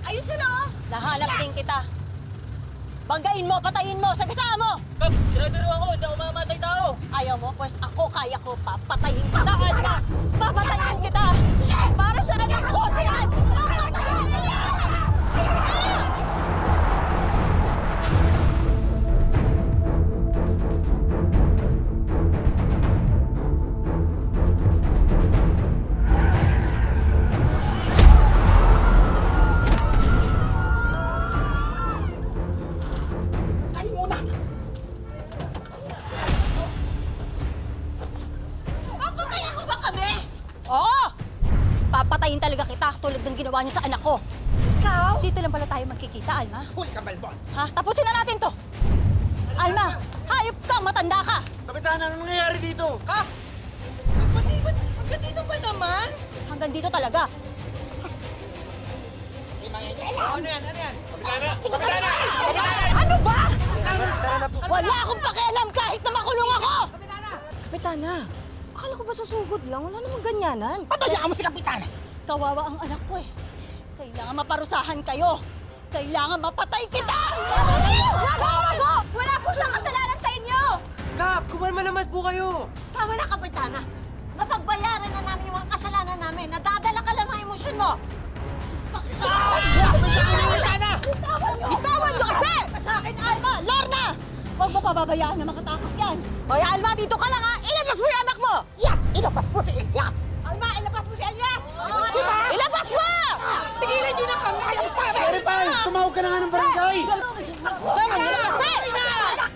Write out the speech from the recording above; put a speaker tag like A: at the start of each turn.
A: Ayun sila, oh!
B: Nahanap din kita. Banggain mo, patayin mo, sagasaan mo!
C: Kap, sinadaro ako, hindi ako mamamatay tao.
B: Ayaw mo, pues ako kaya ko, papatayin kita, Alma! Papatayin kita! Para sa anak ko, si Alma! Papatayin kita! Oo! Papatayin talaga kita tulad ng ginawa niyo sa anak ko.
A: Ikaw?
B: Dito lang pala tayo magkikita, Alma.
D: Huli ka, Balbon!
B: Ha? Tapusin na natin to. Alma, hayop ka, matanda ka.
D: Kapitana, ano nangyayari dito? Kap!
A: Kapatid, hanggang dito ba naman?
B: Hanggang dito talaga.
A: Ano yan?
D: Kapitana! Kapitana!
B: Ano ba?
D: Tara na po.
B: Wala akong pakialam kahit na makulong ako!
A: Kapitana, akala ko ba sa sugod lang? Wala namang ganyanan.
D: Pabayaan mo si Kapitana!
B: Kawawa ang anak ko eh. Kailangan maparusahan kayo. Kailangan mapatay kita!
E: Wag! Wala po siyang kasalanan sa inyo!
C: Kap, kumalma naman po kayo.
A: Tama na, Kapitana. Napagbayaran na namin yung mga kasalanan namin. Nadadala ka lang ng emosyon mo.
B: Bitawan niyo kasi! Sa akin, Alma! Lorna! Huwag mo pababayaan na makatakas yan.
A: Hoy, Alma, dito ka lang, ha? Ilabas mo yung anak mo!
D: Yes! Ilabas mo si Elias!
A: Alma, ilabas mo si Elias!
D: Diba?
A: Ilabas mo! Tigilan niyo na kami!
D: Pero pa, tumawag ka na nga ng barangay!
A: Tama niyo na kasi!